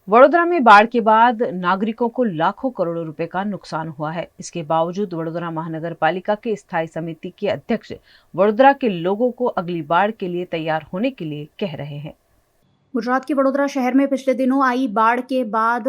वडोदरा में बाढ़ के बाद नागरिकों को लाखों करोड़ों रुपए का नुकसान हुआ है। इसके बावजूद वडोदरा महानगर पालिका के स्थायी समिति के अध्यक्ष वडोदरा के लोगों को अगली बाढ़ के लिए तैयार होने के लिए कह रहे हैं। गुजरात के वडोदरा शहर में पिछले दिनों आई बाढ़ के बाद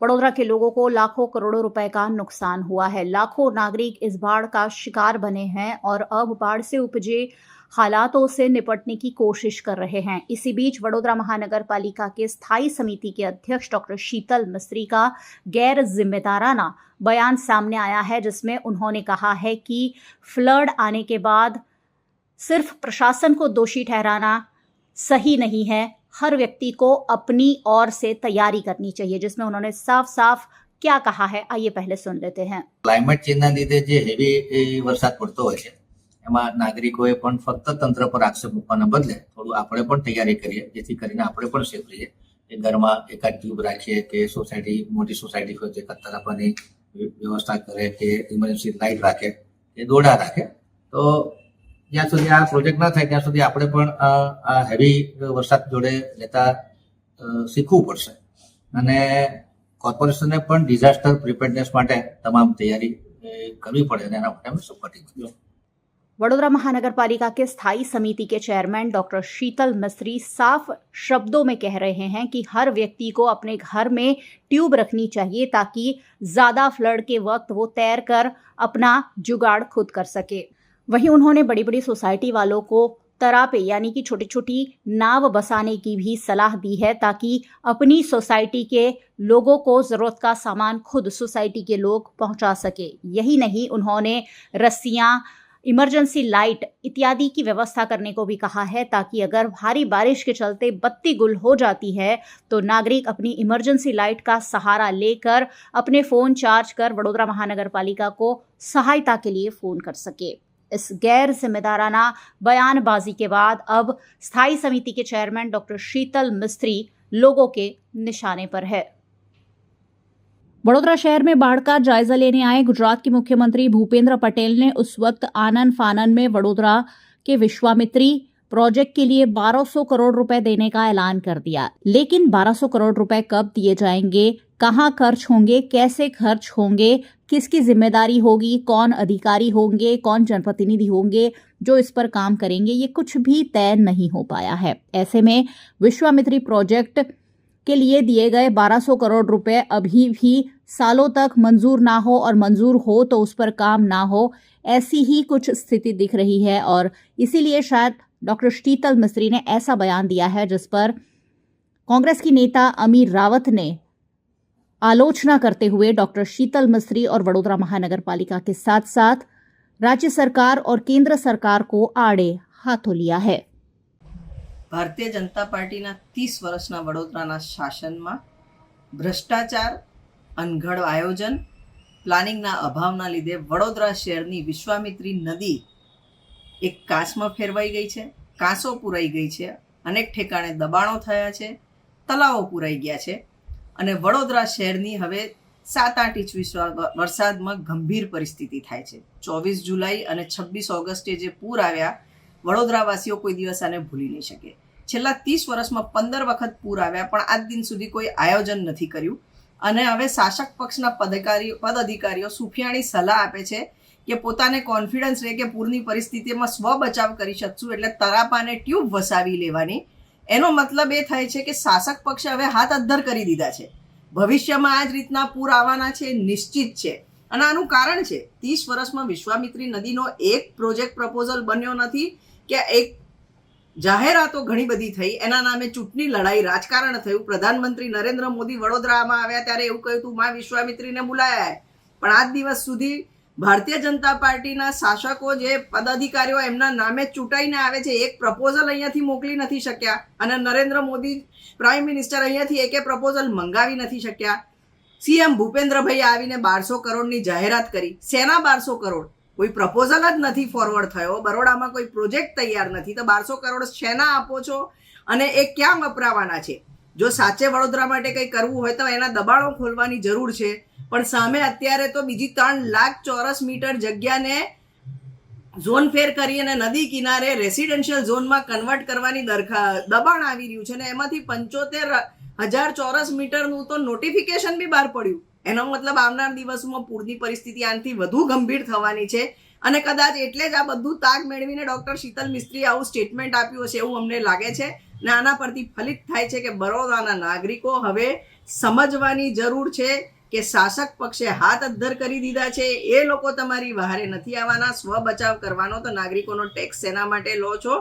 वडोदरा के लोगों को लाखों करोड़ों रुपए का नुकसान हुआ है। लाखों नागरिक इस बाढ़ का शिकार बने हैं और अब बाढ़ से उपजे हालातों से निपटने की कोशिश कर रहे हैं। इसी बीच वडोदरा महानगर पालिका के स्थायी समिति के अध्यक्ष डॉक्टर शीतल मिस्त्री का गैर जिम्मेदाराना बयान सामने आया है, जिसमें उन्होंने कहा है कि फ्लड आने के बाद सिर्फ प्रशासन को दोषी ठहराना सही नहीं है। हर व्यक्ति को अपनी ओर से तैयारी करनी चाहिए, जिसमें उन्होंने साफ साफ क्या कहा है, आइए पहले सुन लेते हैं। क्लाइमेट चेंजना लीधे जे हेवी वरसाद पड़तो होय छे एमां नागरिकोए पण फक्त तंत्र पर आक्षेप मूकवाना बदले थोडું આપણે પણ તૈયારી કરીએ, જેથી કરીને આપણે પણ સેફ રહીએ। એ ઘરમાં એકાદ ટ્યુબ રાખીએ કે સોસાયટી મોટી સોસાયટી હોય તે કત્તર આપવાની વ્યવસ્થા કરે કે ઇમરજન્સી લાઇટ રાખે કે દોડા રાખે। તો જ્યાં સુધી આ પ્રોજેક્ટ ના થાય ત્યાં સુધી આપણે પણ આ હેવી વરસાદ જોડે લેતા શીખવું પડશે અને કોર્પોરેશને પણ ડિઝાસ્ટર પ્રિપેરનેસ માટે તમામ તૈયારી કરવી પડે અને એના માટે અમે સપોર્ટિંગ કરીએ। वडोदरा महानगर पालिका के स्थायी समिति के चेयरमैन डॉक्टर शीतल मिस्त्री साफ शब्दों में कह रहे हैं कि हर व्यक्ति को अपने घर में ट्यूब रखनी चाहिए ताकि ज्यादा फ्लड के वक्त वो तैर कर अपना जुगाड़ खुद कर सके। वहीं उन्होंने बड़ी बड़ी सोसाइटी वालों को तरापे यानी कि छोटी छोटी नाव बसाने की भी सलाह दी है, ताकि अपनी सोसाइटी के लोगों को जरूरत का सामान खुद सोसाइटी के लोग पहुंचा सके। यही नहीं, उन्होंने रस्सियां, इमरजेंसी लाइट इत्यादि की व्यवस्था करने को भी कहा है, ताकि अगर भारी बारिश के चलते बत्ती गुल हो जाती है तो नागरिक अपनी इमरजेंसी लाइट का सहारा लेकर अपने फोन चार्ज कर वडोदरा महानगर पालिका को सहायता के लिए फोन कर सके। इस गैर जिम्मेदाराना बयानबाजी के बाद अब स्थायी समिति के चेयरमैन डॉक्टर शीतल मिस्त्री लोगों के निशाने पर है। वडोदरा शहर में बाढ़ का जायजा लेने आए गुजरात के मुख्यमंत्री भूपेंद्र पटेल ने उस वक्त आनन फानन में वडोदरा के विश्वामित्री प्रोजेक्ट के लिए 1200 करोड़ रुपए देने का ऐलान कर दिया। लेकिन 1200 करोड़ रुपए कब दिए जाएंगे, कहां खर्च होंगे, कैसे खर्च होंगे, किसकी जिम्मेदारी होगी, कौन अधिकारी होंगे, कौन जनप्रतिनिधि होंगे जो इस पर काम करेंगे, ये कुछ भी तय नहीं हो पाया है। ऐसे में विश्वामित्री प्रोजेक्ट के लिए दिए गए 1200 करोड़ रुपए अभी भी सालों तक मंजूर ना हो और मंजूर हो तो उस पर काम ना हो, ऐसी ही कुछ स्थिति दिख रही है। और इसीलिए शायद डॉक्टर शीतल मिस्त्री ने ऐसा बयान दिया है जिस पर कांग्रेस की नेता अमीर रावत ने आलोचना करते हुए डॉक्टर शीतल मिस्त्री और वडोदरा महानगर पालिका के साथ साथ राज्य सरकार और केंद्र सरकार को आड़े हाथों लिया है। भारतीय जनता पार्टीना 30 वर्षना वडोदराना शासનમાં ભ્રષ્ટાચાર, અનઘડ આયોજન, પ્લાનિંગના અભાવના લીધે વડોદરા શહેરની વિશ્વામિત્રી નદી એક કાચમાં ફેરવાઈ ગઈ છે, કાંસો પૂરાઈ ગઈ છે, અનેક ઠેકાણે દબાણો થયા છે, તલાવો પૂરાઈ ગયા છે અને વડોદરા શહેરની હવે 7-8 ઇંચ વરસાદમાં ગંભીર પરિસ્થિતિ થાય છે। 24 જુલાઈ અને 26 ઓગસ્ટે જે પૂર આવ્યા, વડોદરાવાસીઓ કોઈ દિવસ આને ભૂલી નહીં શકે। છેલ્લા 30 વર્ષમાં 15 વખત પૂર આવ્યા પણ આજ દિન સુધી કોઈ આયોજન નથી કર્યું અને હવે શાસક પક્ષના પદાધિકારીઓ સુફિયાણી સલાહ આપે છે કે પોતાને કોન્ફિડન્સ રહે કે પૂરની પરિસ્થિતિમાં સ્વ બચાવ કરી શકશું એટલે તરાપાને ટ્યુબ વસાવી લેવાની। એનો મતલબ એ થાય છે કે શાસક પક્ષે હવે હાથ અદ્ધર કરી દીધા છે। ભવિષ્યમાં આ જ રીતના પૂર આવવાના છે, નિશ્ચિત છે। અને આનું કારણ છે 30 વર્ષમાં વિશ્વામિત્રી નદીનો એક પ્રોજેક્ટ પ્રપોઝલ બન્યો નથી કે એક જાહેરાતો ઘણી બધી થઈ, એના નામે ચૂંટણી લડાઈ, રાજકારણ થયું। પ્રધાનમંત્રી નરેન્દ્ર મોદી વડોદરામાં આવ્યા ત્યારે એવું કહ્યું હતું મા વિશ્વામિત્રીને બોલાયા है, પણ આજ દિવસ સુધી ભારતીય જનતા પાર્ટીના શાસકો જે પદાધિકારીઓ એમના નામે ચૂંટાઈને આવે છે એક પ્રપોઝલ અહીંયાથી મોકલી નથી શક્યા અને નરેન્દ્ર મોદી પ્રાઇમ મિનિસ્ટર અહીંયાથી એકે પ્રપોઝલ મંગાવી નથી શક્યા। સીએમ ભૂપેન્દ્રભાઈ આવીને 1200 કરોડની જાહેરાત કરી, સેના 1200 કરોડ? કોઈ પ્રપોઝલ જ નથી ફોરવર્ડ થયો, બરોડામાં કોઈ પ્રોજેક્ટ તૈયાર નથી, તો 1200 કરોડ શેના આપો છો અને એ ક્યાં વપરાવાના છે? જો સાચે વડોદરા માટે કંઈ કરવું હોય તો એના દબાણો ખોલવાની જરૂર છે, પણ સામે અત્યારે તો બીજી 3 લાખ ચોરસ મીટર જગ્યાને ઝોન ફેર કરી અને નદી કિનારે રેસિડેન્શિયલ ઝોનમાં કન્વર્ટ કરવાની દબાણ આવી રહ્યું છે અને એમાંથી 75 1000 ચોરસ મીટરનું તો નોટિફિકેશન બી બહાર પડ્યું. એનો મતલબ આવનાર દિવસમાં પૂરની પરિસ્થિતિ આનાથી વધુ ગંભીર થવાની છે અને કદાચ એટલે જ આ બધું તાગ મેળવીને ડોક્ટર શીતલ મિસ્ત્રીએ આવું સ્ટેટમેન્ટ આપ્યું હશે એવું અમને લાગે છે. ને આના પરથી ફલિત થાય છે કે બરોડાના નાગરિકો હવે સમજવાની જરૂર છે કે શાસક પક્ષે હાથ અદ્ધર કરી દીધા છે. એ લોકો તમારી વહારે નથી આવવાના. સ્વ બચાવ કરવાનો તો નાગરિકોનો ટેક્સ શેના માટે લો છો?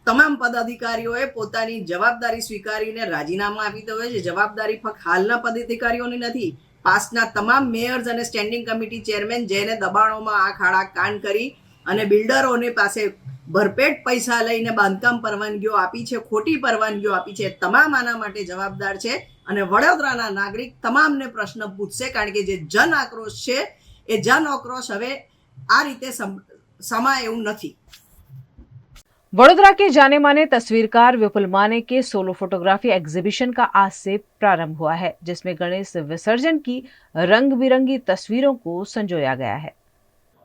તમામ પદાધિકારીઓએ પોતાની જવાબદારી સ્વીકારીને રાજીનામા આપી દેવા છે. જવાબદારી ફક્ત હાલના પદાધિકારીઓની નથી, પાસ્ટના તમામ મેયર્સ અને સ્ટેન્ડિંગ કમિટી ચેરમેન જેને દબાણોમાં આ ખાડા કાન કરી અને બિલ્ડરોને પાસે ભરપેટ પૈસા લઈને બાંધકામ પરવાનગીઓ આપી છે, ખોટી પરવાનગીઓ આપી છે, તમામ આના માટે જવાબદાર છે. અને વડોદરાના નાગરિક તમામને પ્રશ્ન પૂછશે, કારણ કે જે જન આક્રોશ છે એ જન આક્રોશ હવે આ રીતે સમાય એવું નથી. वडोदरा के जाने माने तस्वीरकार विपुल माने के सोलो फोटोग्राफी एग्जीबिशन का आज से प्रारंभ हुआ है, जिसमें गणेश विसर्जन की रंग बिरंगी तस्वीरों को संजोया गया है.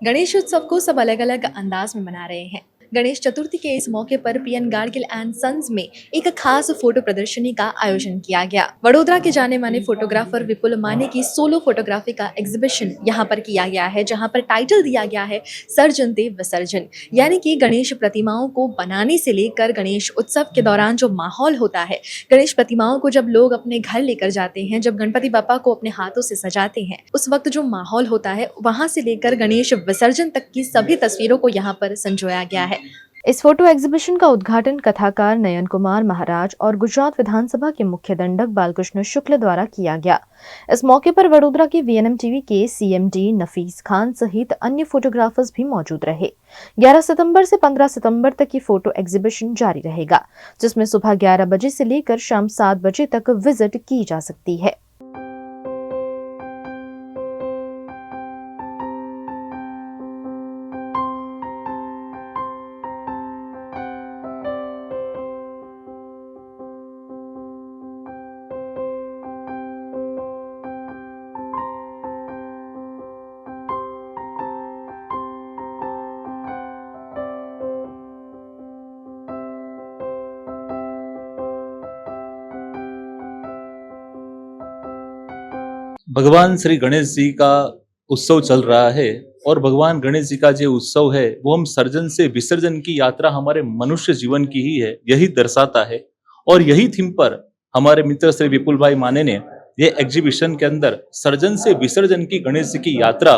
गणेश उत्सव को सब अलग अलग अंदाज में मना रहे हैं. गणेश चतुर्थी के इस मौके पर पीएन गाडगिल एंड सन्स में एक खास फोटो प्रदर्शनी का आयोजन किया गया. वडोदरा के जाने माने फोटोग्राफर विपुल माने की सोलो फोटोग्राफी का एग्जीबिशन यहाँ पर किया गया है, जहाँ पर टाइटल दिया गया है सर्जन ते विसर्जन, यानी कि गणेश प्रतिमाओं को बनाने से लेकर गणेश उत्सव के दौरान जो माहौल होता है, गणेश प्रतिमाओं को जब लोग अपने घर लेकर जाते हैं, जब गणपति बापा को अपने हाथों से सजाते हैं, उस वक्त जो माहौल होता है वहाँ से लेकर गणेश विसर्जन तक की सभी तस्वीरों को यहाँ पर संजोया गया है. इस फोटो एग्जीबिशन का उद्घाटन कथाकार नयन कुमार महाराज और गुजरात विधानसभा के मुख्य दंडक बालकृष्ण शुक्ल द्वारा किया गया. इस मौके पर वडोदरा के वीएनएम टीवी के सीएमडी नफीस खान सहित अन्य फोटोग्राफर्स भी मौजूद रहे. 11 सितंबर से 15 सितंबर तक की फोटो एग्जीबिशन जारी रहेगा, जिसमें सुबह 11 बजे से लेकर शाम 7 बजे तक विजिट की जा सकती है. भगवान श्री गणेश जी का उत्सव चल रहा है और भगवान गणेश जी का जो उत्सव है वो हम सर्जन से विसर्जन की यात्रा हमारे मनुष्य जीवन की ही है, यही दर्शाता है. और यही थीम पर हमारे मित्र श्री विपुल भाई माने ने ये एग्जीबिशन के अंदर सर्जन से विसर्जन की गणेश जी की यात्रा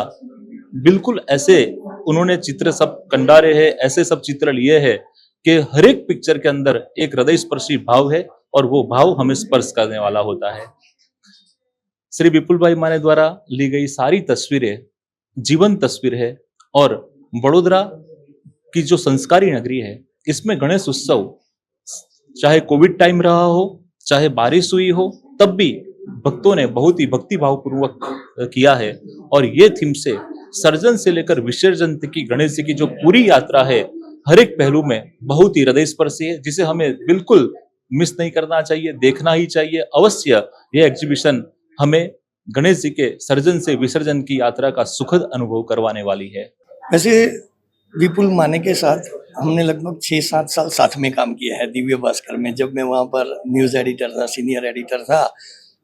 बिल्कुल ऐसे उन्होंने चित्र सब कंडारे हैं, ऐसे सब चित्र लिए हैं कि हर एक पिक्चर के अंदर एक हृदय स्पर्शी भाव है और वो भाव हमें स्पर्श करने वाला होता है. श्री विपुल भाई माने द्वारा ली गई सारी तस्वीरें जीवंत तस्वीर है और वडोदरा की जो संस्कारी नगरी है, इसमें गणेश उत्सव चाहे कोविड टाइम रहा हो, चाहे बारिश हुई हो, तब भी भक्तों ने बहुत ही भक्ति भाव पूर्वक किया है. और ये थीम से सर्जन से लेकर विसर्जन तक की गणेश जी की जो पूरी यात्रा है, हर एक पहलू में बहुत ही हृदय स्पर्शी है, जिसे हमें बिल्कुल मिस नहीं करना चाहिए, देखना ही चाहिए. अवश्य यह एग्जीबिशन हमें गणेश जी के सर्जन से विसर्जन की यात्रा का सुखद अनुभव करवाने वाली है. वैसे विपुल माने के साथ हमने लगभग 6-7 साल साथ में काम किया है दिव्य भास्कर में. जब मैं वहाँ पर न्यूज़ एडिटर था, सीनियर एडिटर था,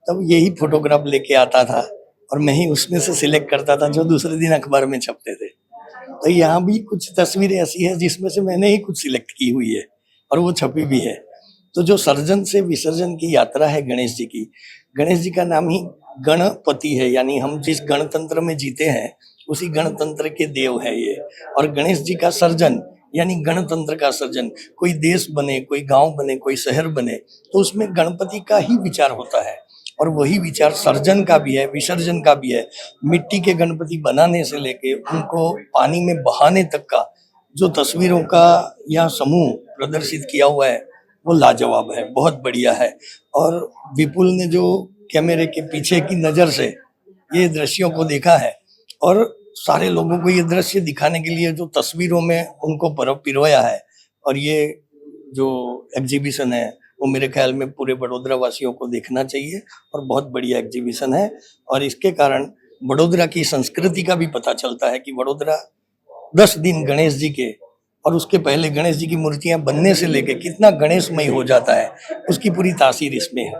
तब यही फोटोग्राफ लेके आता था और मैं ही उसमें से सिलेक्ट करता था जो दूसरे दिन अखबार में छपते थे. तो यहाँ भी कुछ तस्वीरें ऐसी हैं जिसमें से मैंने ही कुछ सिलेक्ट की हुई है और वो छपी भी है. तो जो सर्जन से विसर्जन की यात्रा है गणेश जी की, गणेश जी का नाम ही गणपति है, यानी हम जिस गणतंत्र में जीते हैं उसी गणतंत्र के देव है ये. और गणेश जी का सर्जन यानी गणतंत्र का सर्जन. कोई देश बने, कोई गांव बने, कोई शहर बने, तो उसमें गणपति का ही विचार होता है और वही विचार सर्जन का भी है, विसर्जन का भी है. मिट्टी के गणपति बनाने से लेके उनको पानी में बहाने तक का जो तस्वीरों का यह समूह प्रदर्शित किया हुआ है वो लाजवाब है, बहुत बढ़िया है. और विपुल ने जो कैमरे के पीछे की नज़र से ये दृश्यों को देखा है और सारे लोगों को ये दृश्य दिखाने के लिए जो तस्वीरों में उनको पिरोया है, और ये जो एग्जीबिशन है वो मेरे ख्याल में पूरे वडोदरा वासियों को देखना चाहिए और बहुत बढ़िया एग्जीबिशन है. और इसके कारण वडोदरा की संस्कृति का भी पता चलता है कि वडोदरा 10 दिन गणेश जी के और उसके पहले गणेश जी की मूर्तियां बनने से लेके कितना गणेशमय हो जाता है, उसकी पूरी तासीर इसमें है.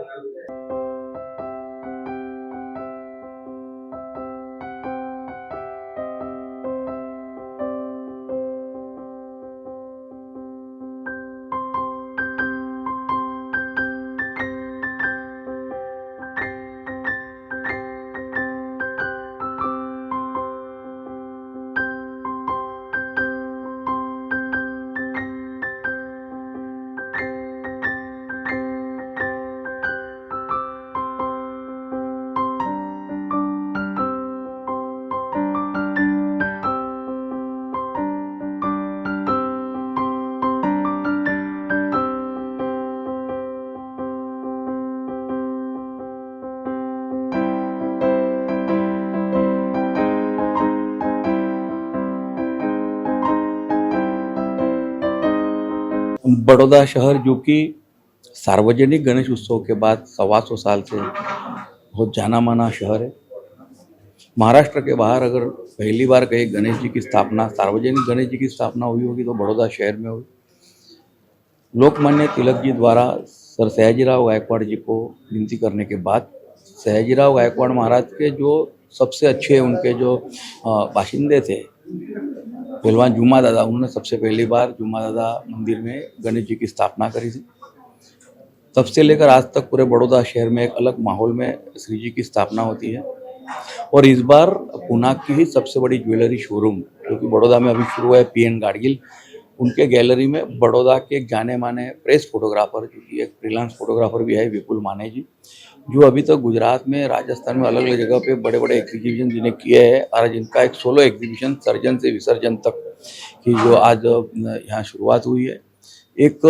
बड़ौदा शहर जो कि सार्वजनिक गणेश उत्सव के बाद 125 साल से बहुत जाना माना शहर है। महाराष्ट्र के बाहर अगर पहली बार कहीं गणेश जी की स्थापना, सार्वजनिक गणेश जी की स्थापना हुई होगी तो बड़ौदा शहर में हुई। लोकमान्य तिलक जी द्वारा सर सयाजीराव गायकवाड़ जी को विनती करने के बाद सयाजीराव गायकवाड़ महाराज के जो सबसे अच्छे उनके जो बाशिंदे थे पहलवान जुम्मा दादा, उन्होंने सबसे पहली बार जुम्मा दादा मंदिर में गणेश जी की स्थापना करी थी। तब से लेकर आज तक पूरे बड़ौदा शहर में एक अलग माहौल में श्री जी की स्थापना होती है। और इस बार पुणे की ही सबसे बड़ी ज्वेलरी शोरूम जो कि बड़ौदा में अभी शुरू है, पीएन गाडगिल, उनके गैलरी में बड़ौदा के एक जाने माने प्रेस फोटोग्राफर जो कि एक फ्रीलांस फोटोग्राफर भी है, विपुल माने जी, जो अभी तक गुजरात में, राजस्थान में अलग अलग जगह पे बड़े बड़े एग्जीबिशन जिन्हें किए हैं और जिनका एक सोलो एग्जीबिशन सर्जन से विसर्जन तक की जो आज यहाँ शुरुआत हुई है। एक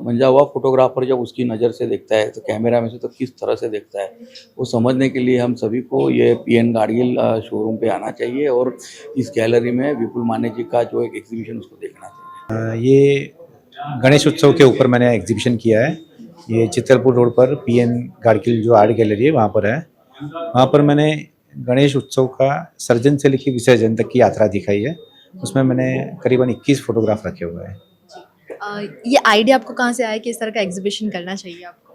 मंजा हुआ फोटोग्राफर जब उसकी नज़र से देखता है तो कैमरा में से तो किस तरह से देखता है, वो समझने के लिए हम सभी को ये पीएन गाडगिल शोरूम पे आना चाहिए और इस गैलरी में विपुल माने जी का जो एक एग्जीबिशन उसको देखना चाहिए। ये गणेश उत्सव के ऊपर मैंने एग्जीबिशन किया है। ये चित्तलपुर रोड पर पीएन गाडगिल जो आर्ट गैलरी है वहाँ पर है। वहाँ पर मैंने गणेश उत्सव का सर्जन से लेकर विसर्जन तक की यात्रा दिखाई है। उसमें मैंने करीबन 21 फोटोग्राफ रखे हुए हैं। ये आइडिया आपको कहाँ से आया कि इस तरह का एग्जीबिशन करना चाहिए आपको?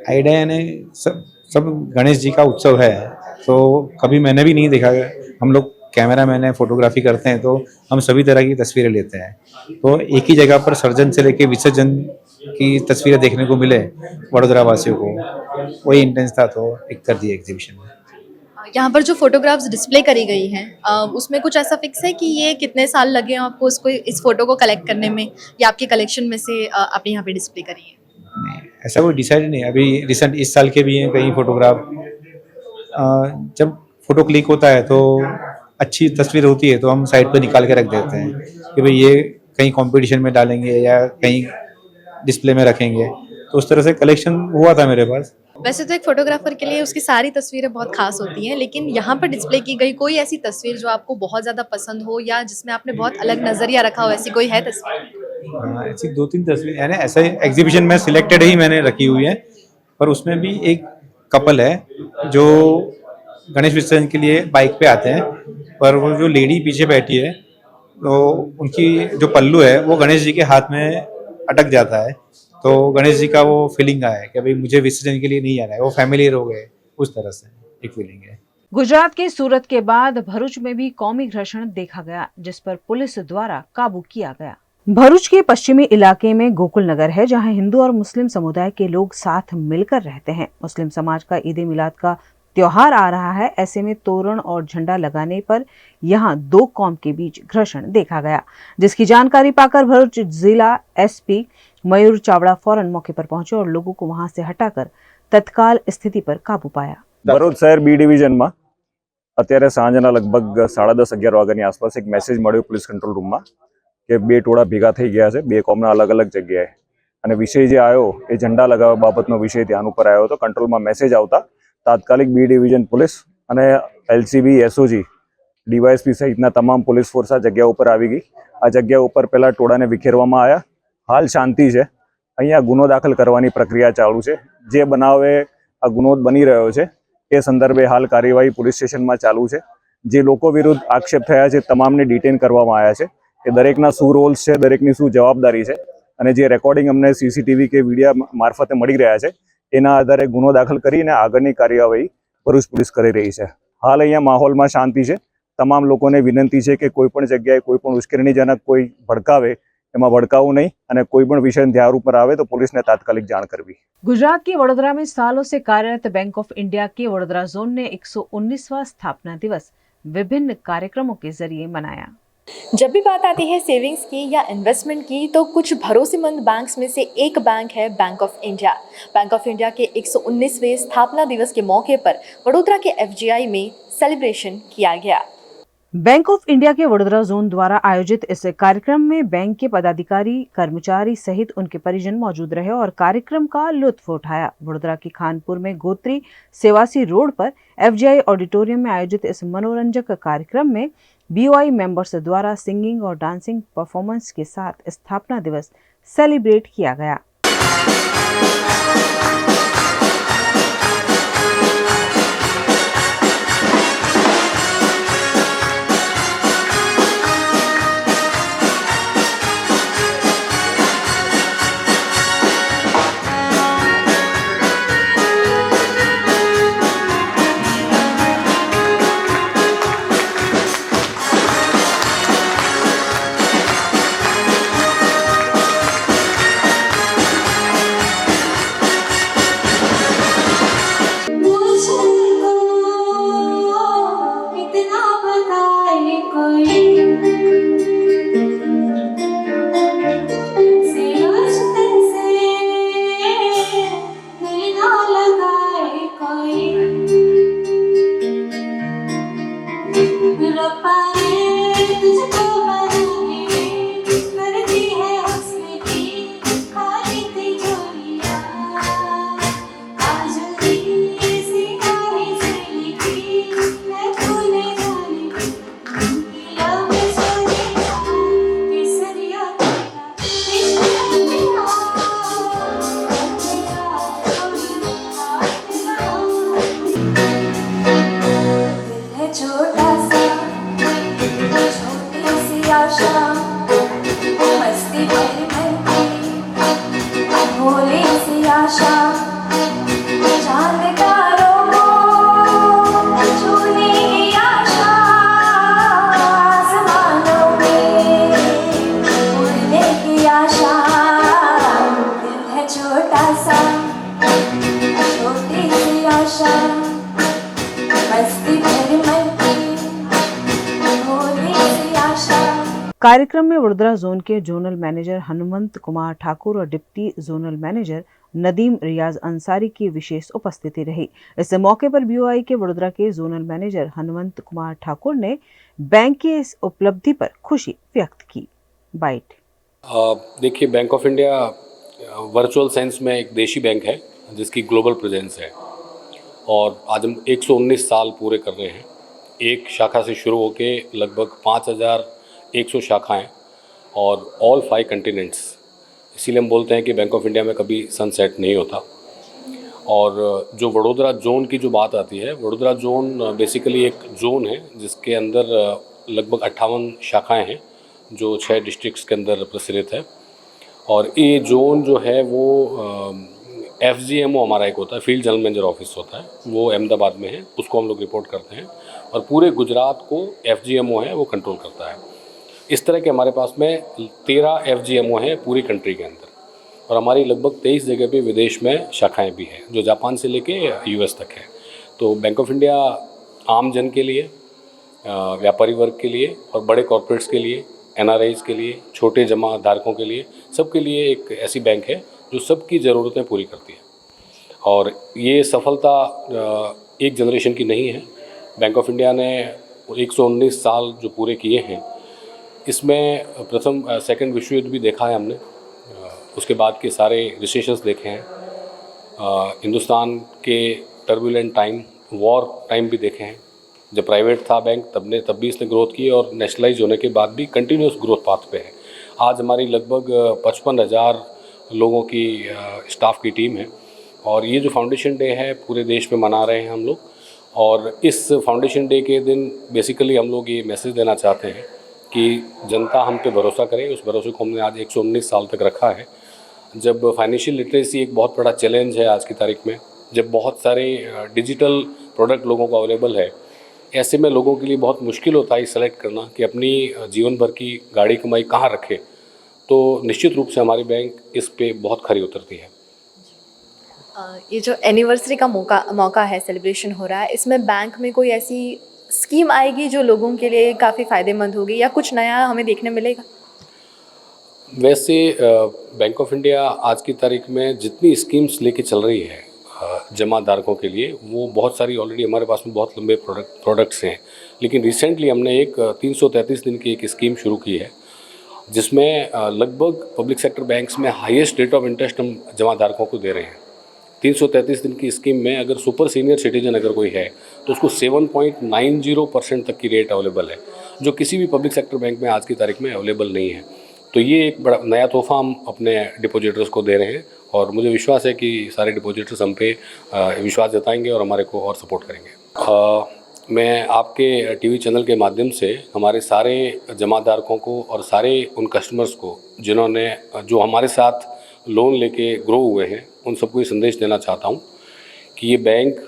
आइडिया यानी सब गणेश जी का उत्सव है तो कभी मैंने भी नहीं देखा। हम लोग कैमरा मैन है, फोटोग्राफी करते हैं तो हम सभी तरह की तस्वीरें लेते हैं, तो एक ही जगह पर सर्जन से लेके विसर्जन की तस्वीरें देखने को मिले वडोदरा वासियों को, वही इंटेंस था तो एक कर दिया एग्जीबिशन में। यहाँ पर जो फोटोग्राफ्स डिस्प्ले करी गई हैं उसमें कुछ ऐसा फिक्स है कि ये कितने साल लगे हैं आपको इसको, इस फोटो को कलेक्ट करने में, या आपके कलेक्शन में से आपने यहाँ पे डिस्प्ले करी है? नहीं, ऐसा कोई डिसाइड नहीं। अभी रिसेंट इस साल के भी हैं कई फोटोग्राफ। जब फोटो क्लिक होता है तो अच्छी तस्वीर होती है तो हम साइड पर निकाल के रख देते हैं कि भाई ये कहीं कंपटीशन में डालेंगे या कहीं डिस्प्ले में रखेंगे, तो उस तरह से कलेक्शन हुआ था मेरे पास। वैसे तो एक फोटोग्राफर के लिए उसकी सारी तस्वीरें बहुत खास होती हैं, लेकिन यहाँ पर डिस्प्ले की गई कोई ऐसी तस्वीर जो आपको बहुत ज़्यादा पसंद हो या जिसमें आपने बहुत अलग नज़रिया रखा हो, ऐसी कोई है तस्वीर? ऐसी 2-3 तस्वीर यानी ऐसा एग्जीबिशन में सिलेक्टेड ही मैंने रखी हुई है, पर उसमें भी एक कपल है जो गणेश विसर्जन के लिए बाइक पे आते हैं, पर वो जो लेडी पीछे बैठी है तो उनकी जो पल्लू है वो गणेश जी के हाथ में अटक जाता है, तो गणेश जी का वो फीलिंग आया है कि भाई मुझे विसर्जन के लिए नहीं जाना है, वो फैमिलियर हो गए, उस तरह से एक फीलिंग है। गुजरात के सूरत के बाद भरूच में भी कौमी घर्षण देखा गया, जिस पर पुलिस द्वारा काबू किया गया। भरूच के पश्चिमी इलाके में गोकुल नगर है, जहां हिंदू और मुस्लिम समुदाय के लोग साथ मिलकर रहते हैं। मुस्लिम समाज का ईद ए मिलाद का त्योहार आ रहा है, ऐसे में तोरण और झंडा लगाने पर यहां दो कौम के बीच घर्षण देखा गया, जिसकी जानकारी पाकर भरूच जिला एसपी मयूर चावड़ा फौरन मौके पर पहुंचे और लोगों को वहां से हटाकर तत्काल स्थिति पर काबू पाया। ભરૂચ શહેર બી ડિવિઝનમાં અત્યારે સાંજના લગભગ 10:30-11 વાગ્યાની આસપાસ એક મેસેજ મળ્યો પોલીસ કંટ્રોલ રૂમમાં કે બે ટોળા ભેગા થઈ ગયા છે બે કોમના અલગ અલગ જગ્યાએ, અને વિષય જે આવ્યો એ ઝંડા લગાવવા બાબતનો વિષય ધ્યાન ઉપર આવ્યો હતો। કંટ્રોલમાં મેસેજ આવતા તાત્કાલિક બી ડિવિઝન પોલીસ અને એલસીબી એસઓજી ડીવાયએસપી સહિતના તમામ પોલીસ ફોર્સ આ જગ્યા ઉપર આવી ગઈ। આ જગ્યા ઉપર પહેલા ટોળાને વિખેરવામાં આવ્યા। હાલ શાંતિ છે, અહીંયા ગુનો દાખલ કરવાની પ્રક્રિયા ચાલુ છે। જે બનાવે આ ગુનો બની રહ્યો છે એ સંદર્ભે હાલ કાર્યવાહી પોલીસ સ્ટેશનમાં ચાલુ છે। જે લોકો વિરુદ્ધ આક્ષેપ થયા છે તમામને ડિટેન કરવામાં આવ્યા છે, એ દરેકના શું રોલ્સ છે, દરેકની શું જવાબદારી છે, અને જે રેકોર્ડિંગ અમને સીસીટીવી કે વિડીયો મારફતે મળી રહ્યા છે એના આધારે ગુનો દાખલ કરીને આગળની કાર્યવાહી ભરૂચ પોલીસ કરી રહી છે। હાલ અહીંયા માહોલમાં શાંતિ છે। તમામ લોકોને વિનંતી છે કે કોઈ પણ જગ્યાએ કોઈ પણ ઉશ્કેરણીજનક કોઈ ભડકાવે એમાં ભડકાવું નહીં, અને કોઈ પણ વિષય ધ્યાન ઉપર આવે તો पुलिसને તાત્કાલિક જાણ કરવી। गुजरात के वडोदरा में सालों से कार्यरत बैंक ऑफ इंडिया के वडोदरा जोन ने 119वां स्थापना दिवस विभिन्न कार्यक्रमों के जरिए मनाया। जब भी बात आती है सेविंग्स की या इन्वेस्टमेंट की तो कुछ भरोसेमंद बैंक्स में से एक बैंक है bank of India. Bank of India के 119वें स्थापना दिवस के मौके पर वडोदरा के एफजीआई में सेलिब्रेशन किया गया। बैंक ऑफ इंडिया के वडोदरा जोन द्वारा आयोजित इस कार्यक्रम में बैंक के पदाधिकारी, कर्मचारी सहित उनके परिजन मौजूद रहे और कार्यक्रम का लुत्फ उठाया। वडोदरा के खानपुर में गोत्री सेवासी रोड पर एफजीआई ऑडिटोरियम में आयोजित इस मनोरंजक कार्यक्रम में बीओआई मेंबर्स द्वारा सिंगिंग और डांसिंग परफॉर्मेंस के साथ स्थापना दिवस सेलिब्रेट किया गया। कार्यक्रम में वडोदरा जोन के जोनल मैनेजर हनुमंत कुमार ठाकुर और डिप्टी जोनल मैनेजर नदीम रियाज अंसारी की विशेष उपस्थिति रही। इस मौके पर बीओआई के वडोदरा के जोनल मैनेजर हनुमंत कुमार ठाकुर ने बैंक की इस उपलब्धि पर खुशी व्यक्त की। बाइट। देखिए, bank of India virtual sense में एक देशी बैंक है जिसकी ग्लोबल प्रेजेंस है और आज हम 119 साल पूरे कर रहे हैं। एक शाखा से शुरू होके लगभग 5100 शाखाएं और ऑल 5 कंटिनेंट्स। इसीलिए हम बोलते हैं कि बैंक ऑफ इंडिया में कभी सनसेट नहीं होता। और जो वडोदरा जोन की जो बात आती है, वडोदरा जोन बेसिकली एक जोन है जिसके अंदर लगभग 58 शाखाएं हैं जो 6 डिस्ट्रिक्ट्स के अंदर प्रचलित है। और ये जोन जो है वो FGMO हमारा एक होता है, फील्ड जनरल मैनेजर ऑफिस होता है, वो अहमदाबाद में है, उसको हम लोग रिपोर्ट करते हैं और पूरे गुजरात को FGMO है वो कंट्रोल करता है। इस तरह के हमारे पास में 13 FGMO हैं पूरी कंट्री के अंदर और हमारी लगभग 23 जगह पे विदेश में शाखाएं भी हैं जो जापान से लेके US तक है। तो बैंक ऑफ इंडिया आम जन के लिए, व्यापारी वर्ग के लिए और बड़े कॉर्पोरेट्स के लिए, NRIs के लिए, छोटे जमा धारकों के लिए, सबके लिए एक ऐसी बैंक है जो सबकी ज़रूरतें पूरी करती है। और ये सफलता एक जनरेशन की नहीं है। बैंक ऑफ इंडिया ने 119 साल जो पूरे किए हैं, इसमें प्रथम सेकंड विश्व युद्ध भी देखा है हमने, उसके बाद के सारे रिसेशंस देखे हैं, हिंदुस्तान के टर्बुलेंट टाइम, वॉर टाइम भी देखे हैं। जब प्राइवेट था बैंक तब भी इसने ग्रोथ की और नेशनलाइज होने के बाद भी कंटिन्यूस ग्रोथ पाथ पे है। आज हमारी लगभग 55,000 लोगों की स्टाफ की टीम है और ये जो फाउंडेशन डे है पूरे देश में मना रहे हैं हम लोग। और इस फाउंडेशन डे के दिन बेसिकली हम लोग ये मैसेज देना चाहते हैं कि जनता हम पे भरोसा करे। उस भरोसे को हमने आज 119 साल तक रखा है। जब फाइनेंशियल लिटरेसी एक बहुत बड़ा चैलेंज है आज की तारीख में, जब बहुत सारे डिजिटल प्रोडक्ट लोगों को अवेलेबल है, ऐसे में लोगों के लिए बहुत मुश्किल होता है सेलेक्ट करना कि अपनी जीवन भर की गाड़ी कमाई कहाँ रखे। तो निश्चित रूप से हमारी बैंक इस पे बहुत खरी उतरती है। ये जो एनिवर्सरी का मौका है, सेलिब्रेशन हो रहा है, इसमें बैंक में कोई ऐसी स्कीम आएगी जो लोगों के लिए काफ़ी फ़ायदेमंद होगी या कुछ नया हमें देखने मिलेगा? वैसे बैंक ऑफ इंडिया आज की तारीख में जितनी स्कीम्स लेके चल रही है जमा धारकों के लिए, वो बहुत सारी ऑलरेडी हमारे पास में बहुत लंबे प्रोडक्ट्स हैं। लेकिन रिसेंटली हमने एक 333 दिन की एक स्कीम शुरू की है जिसमें लगभग पब्लिक सेक्टर बैंक्स में हाईएस्ट रेट ऑफ इंटरेस्ट हम जमा धारकों को दे रहे हैं। 333 दिन की स्कीम में अगर सुपर सीनियर सिटीजन अगर कोई है तो उसको 7.90% तक की रेट अवेलेबल है, जो किसी भी पब्लिक सेक्टर बैंक में आज की तारीख में अवेलेबल नहीं है। तो ये एक बड़ा नया तोहफा हम अपने डिपॉजिटर्स को दे रहे हैं और मुझे विश्वास है कि सारे डिपॉजिटर्स हम पे विश्वास जताएंगे और हमारे को और सपोर्ट करेंगे। मैं आपके टीवी चैनल के माध्यम से हमारे सारे जमाधारकों को और सारे उन कस्टमर्स को जो हमारे साथ लोन लेके ग्रो हुए हैं उन सबको ये संदेश देना चाहता हूँ कि ये बैंक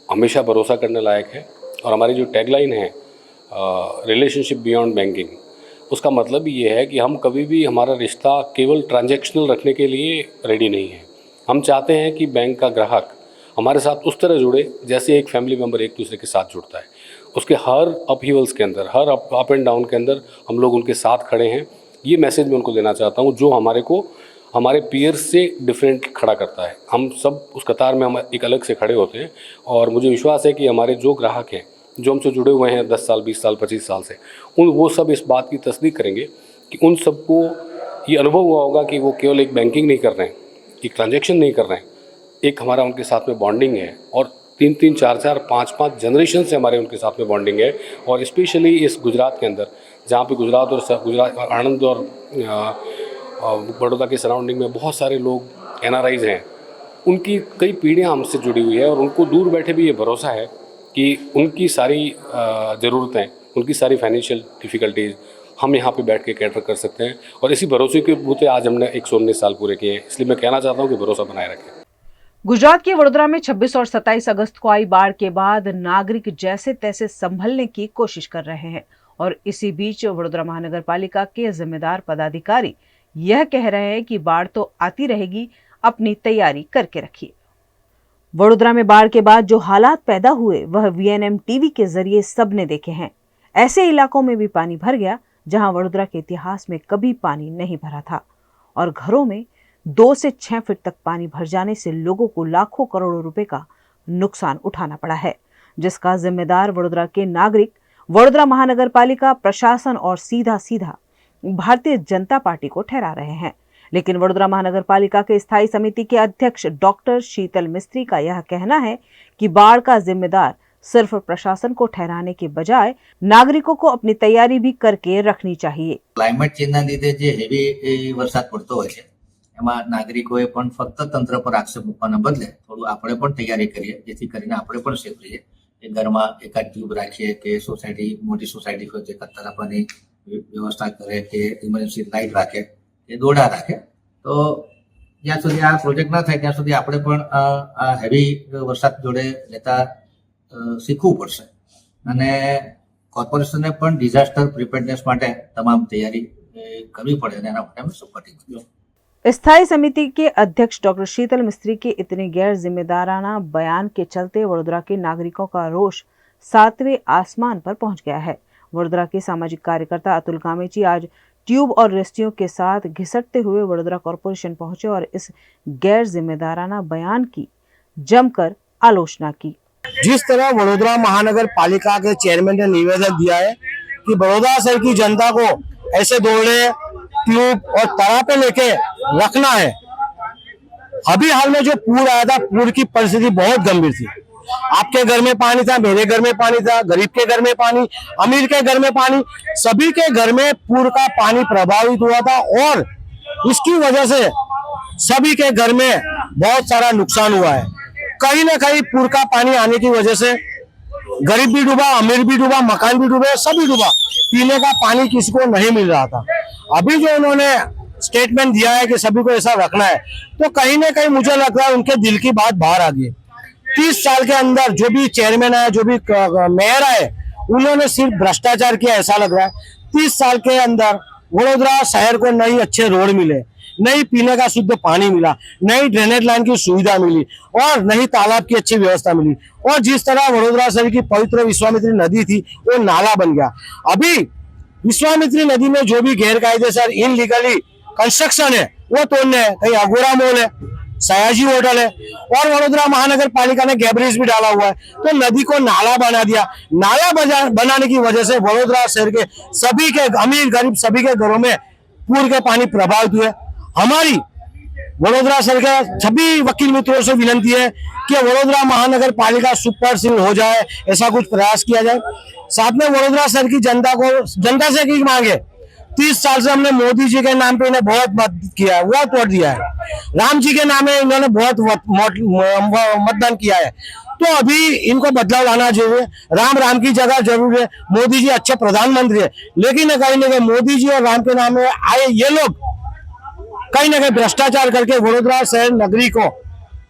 हमेशा भरोसा करने लायक है और हमारी जो टैगलाइन है रिलेशनशिप बियॉन्ड बैंकिंग, उसका मतलब ये है कि हम कभी भी हमारा रिश्ता केवल ट्रांजैक्शनल रखने के लिए रेडी नहीं है। हम चाहते हैं कि बैंक का ग्राहक हमारे साथ उस तरह जुड़े जैसे एक फैमिली मेम्बर एक दूसरे के साथ जुड़ता है। उसके हर अपहीवल्स के अंदर, हर अप एंड डाउन के अंदर हम लोग उनके साथ खड़े हैं। ये मैसेज मैं उनको देना चाहता हूँ जो हमारे पीयर्स से डिफरेंट खड़ा करता है। हम सब उस कतार में हम एक अलग से खड़े होते हैं और मुझे विश्वास है कि हमारे जो ग्राहक हैं जो हमसे जुड़े हुए हैं 10 साल 20 साल 25 साल से, वो सब इस बात की तस्दीक करेंगे कि उन सबको ये अनुभव हुआ होगा कि वो केवल एक बैंकिंग नहीं कर रहे हैं, एक ट्रांजैक्शन नहीं कर रहे हैं, एक हमारा उनके साथ में बॉन्डिंग है और 3-3 4-4 5-5 जनरेशन से हमारे उनके साथ में बॉन्डिंग है। और स्पेशली इस गुजरात के अंदर जहाँ पे गुजरात आनंद और बड़ौदा के सराउंडिंग में बहुत सारे लोग NRIs हैं, उनकी कई पीढ़ियाँ हमसे जुड़ी हुई है और उनको दूर बैठे भी ये भरोसा है कि उनकी सारी ज़रूरतें, उनकी सारी फाइनेंशियल डिफ़िकल्टीज़ हम यहाँ पे बैठ के कैटर कर सकते हैं और इसी भरोसे के बूते आज हमने 119 साल पूरे किए हैं। इसलिए मैं कहना चाहता हूँ कि भरोसा बनाए रखें। गुजरात के वडोदरा में 26 और 27 अगस्त को आई बाढ़ के बाद नागरिक जैसे तैसे संभलने की कोशिश कर रहे हैं और इसी बीच वडोदरा महानगर पालिका के जिम्मेदार पदाधिकारी यह कह रहे हैं कि बाढ़ तो आती रहेगी, अपनी तैयारी करके रखिए। वडोदरा में बाढ़ के बाद जो हालात पैदा हुए वह VNM टीवी के जरिए सबने देखे हैं। ऐसे इलाकों में भी पानी भर गया जहां वडोदरा के इतिहास में कभी पानी नहीं भरा था और घरों में 2 से 6 फीट तक पानी भर जाने से लोगों को लाखों करोड़ों रुपए का नुकसान उठाना पड़ा है, जिसका जिम्मेदार वडोदरा के नागरिक, वडोदरा महानगर पालिका प्रशासन और सीधा सीधा भारतीय जनता पार्टी को ठहरा रहे हैं। लेकिन वडोदरा महानगर पालिका के स्थायी समिति के अध्यक्ष डॉक्टर शीतल मिस्त्री का यह कहना है कि बाढ़ का जिम्मेदार सिर्फ प्रशासन को ठहराने के बजाय नागरिकों को अपनी तैयारी भी करके रखनी चाहिए। क्लाइमेट चेंज લીધે જે હેવી વરસાદ પડતો હોય છે એમાં નાગરિકોએ પણ ફક્ત તંત્ર પર આક્ષેપ મૂકવાના બદલે થોડું આપણે પણ તૈયારી કરીએ જેથી કરીને આપણે પણ સેફ રહીએ। કે ઘરમાં એકાદ ટ્યુબ રાખીએ કે સોસાયટી મોટી સોસાયટી હોય તે કતાર આપવાની વ્યવસ્થા કરે કે ઇમરજન્સી લાઇટ રાખે કે દોડા રાખે। તો જ્યાં સુધી આ પ્રોજેક્ટ ના થાય ત્યાં સુધી આપણે પણ આ હેવી વરસાદ જોડે લેતા શીખવું પડશે અને કોર્પોરેશને પણ ડિઝાસ્ટર પ્રિપેરનેસ માટે તમામ તૈયારી કરવી પડે અને એના માટે અમે સપોર્ટિંગ કરીએ। स्थायी समिति के अध्यक्ष डॉक्टर शीतल मिस्त्री के इतने गैर जिम्मेदाराना बयान के चलते वडोदरा के नागरिकों का रोष 7वें आसमान पर पहुंच गया है। वडोदरा के सामाजिक कार्यकर्ता अतुल कामेची आज ट्यूब और रेस्टियों के साथ घिसटते हुए वडोदरा कॉरपोरेशन पहुंचे और इस गैर जिम्मेदाराना बयान की जमकर आलोचना की। जिस तरह वडोदरा महानगर पालिका के चेयरमैन ने निवेदन दिया है कि बड़ौदा शहर की जनता को ऐसे दौड़े ट्यूब और तरापे लेके रखना है। अभी हाल में जो पूर आया था, पूर की परिस्थिति बहुत गंभीर थी। आपके घर में पानी था, मेरे घर में पानी था, गरीब के घर में पानी, अमीर के घर में पानी, सभी के घर में पूर का पानी प्रभावित हुआ था और इसकी वजह से सभी के घर में बहुत सारा नुकसान हुआ है। कहीं ना कहीं पूर का पानी आने की वजह से गरीब भी डूबा, अमीर भी डूबा, मकान भी डूबे, सभी डूबा। पीने का पानी किसी को नहीं मिल रहा था। अभी जो उन्होंने स्टेटमेंट दिया है कि सभी को ऐसा रखना है, तो कहीं ना कहीं मुझे लग रहा है उनके दिल की बात बाहर आ गई। 30 साल के अंदर जो भी चेयरमैन आए, जो भी मेयर आए, उन्होंने सिर्फ भ्रष्टाचार किया ऐसा लग रहा है। 30 साल के अंदर वडोदरा शहर को नई अच्छे रोड मिले, नई पीने का शुद्ध पानी मिला, नई ड्रेनेज लाइन की सुविधा मिली और नई तालाब की अच्छी व्यवस्था मिली। और जिस तरह वडोदरा शहर की पवित्र विश्वामित्री नदी थी वो नाला बन गया। अभी विश्वामित्री नदी में जो भी गैर कायदेसर इनलीगली कंस्ट्रक्शन है वो तोड़ने है। कहीं अगोरा मॉल है, सयाजी होटल है और वडोदरा महानगर पालिका ने गैबरेज भी डाला हुआ है, तो नदी को नाला बना दिया। नाला बनाने की वजह से वडोदरा शहर के सभी के अमीर गरीब सभी के घरों में पूर के पानी प्रभावित हुए। हमारी वडोदरा शहर के सभी वकील मित्रों से विनती है कि वडोदरा महानगर पालिका सुपर सील हो जाए, ऐसा कुछ प्रयास किया जाए। साथ में वडोदरा शहर की जनता से की मांगे 30 साल से हमने मोदी जी के नाम पे इन्हें बहुत मत किया है, वोट दिया है। राम जी के नाम में इन्होंने बहुत मतदान किया है। तो अभी इनको बदलाव लाना चाहिए। राम की जगह जरूर है। मोदी जी अच्छे प्रधानमंत्री है, लेकिन कहीं ना कहीं मोदी जी और राम के नाम में आए ये लोग कहीं ना कहीं भ्रष्टाचार करके वडोदरा शहर नगरी को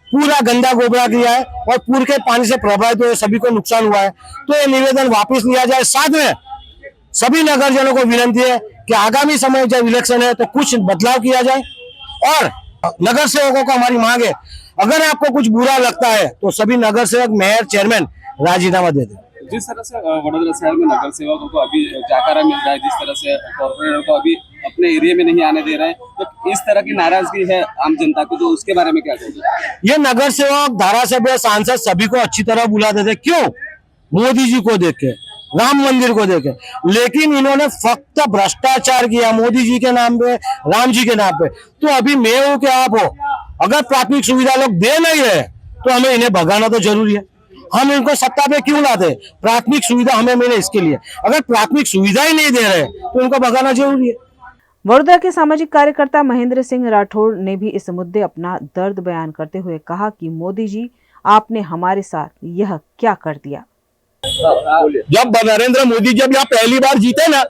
पूरा गंदा गोबरा किया है और पूर के पानी से प्रभावित हुए सभी को नुकसान हुआ है। तो ये निवेदन वापस लिया जाए। साथ में सभी नगरजनों को विनती है कि आगामी समय जब इलेक्शन है तो कुछ बदलाव किया जाए। और नगर सेवकों को हमारी मांग है, अगर आपको कुछ बुरा लगता है तो सभी नगर सेवक, मेयर, चेयरमैन राजीनामा दे दें। जिस तरह से वडोदरा शहर में नगर सेवकों को अभी जाकारा मिल रहा है, जिस तरह से कॉर्पोरेटर को अभी अपने एरिया में नहीं आने दे रहे हैं, तो इस तरह की नाराजगी है आम जनता की, तो उसके बारे में क्या कहोगे? ये नगर सेवक, धारासभ्य, सांसद सभी को अच्छी तरह बुलाते थे। क्यों? मोदी जी को देख के, राम मंदिर को देख के। लेकिन इन्होंने फक्त भ्रष्टाचार किया मोदी जी के नाम पे, राम जी के नाम पे। तो अभी मैं हूं कि आप हो, अगर प्राथमिक सुविधा लोग दे नहीं रहे तो हमें इन्हें भगाना तो जरूरी है। हम इनको सत्ता पे क्यों लाते? प्राथमिक सुविधा हमें मिले इसके लिए। अगर प्राथमिक सुविधा ही नहीं दे रहे तो इनको भगाना जरूरी है। वडोदरा के सामाजिक कार्यकर्ता महेंद्र सिंह राठौड़ ने भी इस मुद्दे अपना दर्द बयान करते हुए कहा कि मोदी जी, आपने हमारे साथ यह क्या कर दिया। जब नरेंद्र मोदी जब यहाँ पहली बार जीते ना,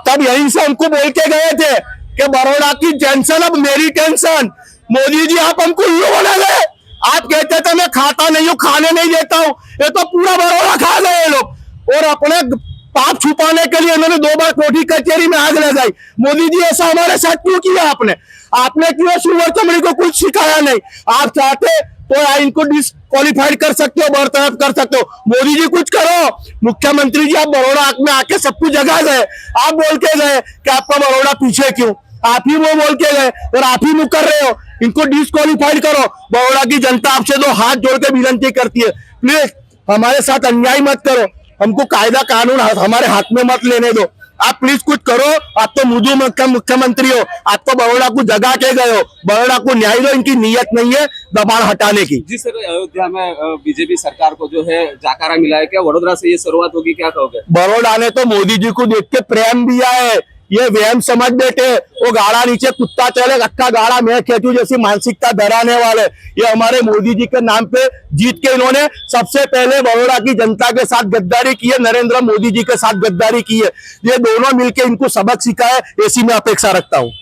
तब यहीं से हमको बोल के गए थे कि बड़ौदा की टेंशन अब मेरी टेंशन। मोदी जी आप हमको उल्लू बना गए। आप कहते थे मैं खाता नहीं हूँ, खाने नहीं देता हूँ, ये तो पूरा बड़ौदा खा गए लोग। और अपने पाप छुपाने के लिए इन्होंने 2 बार कोठी कचहरी में आग लगाई। मोदी जी ऐसा हमारे साथ क्यों किया? आपने क्यों सुअर चमड़ी को कुछ सिखाया नहीं? आप चाहते तो इनको डिस्क्वालीफाइड कर सकते हो, बरतरफ कर सकते हो। मोदी जी कुछ करो। मुख्यमंत्री जी आप बड़ौदा में आके सब कुछ जगा गए। आप बोल के गए कि आपका बड़ौदा पीछे क्यों? आप ही वो बोल के गए और आप ही मुकर रहे हो। इनको डिस्क्वालीफाइड करो। बड़ौदा की जनता आपसे 2 हाथ जोड़ के विनती करती है, प्लीज हमारे साथ अन्याय मत करो। हमको कायदा कानून हमारे हाथ में मत लेने दो। आप प्लीज कुछ करो। आप तो मुझे मुख्यमंत्री हो, आप तो बड़ौदा को जगा के गए हो। बड़ौदा को न्याय दो। इनकी नीयत नहीं है दबाव हटाने की। जिस तरह अयोध्या में बीजेपी सरकार को जो है जाकारा मिला है, क्या वडोदरा से ये शुरुआत होगी? क्या कहोगे? बड़ौदा ने तो मोदी जी को देख के प्रेम दिया है। ये वहम समझ बैठे, वो गाड़ा नीचे कुत्ता चले अक्का गाड़ा मैं खेचू जैसी मानसिकता डराने वाले। ये हमारे मोदी जी के नाम पे जीत के इन्होंने सबसे पहले बड़ौदा की जनता के साथ गद्दारी की है, नरेंद्र मोदी जी के साथ गद्दारी की है। ये दोनों मिलके इनको सबक सिखाए, ऐसी मैं अपेक्षा रखता हूँ।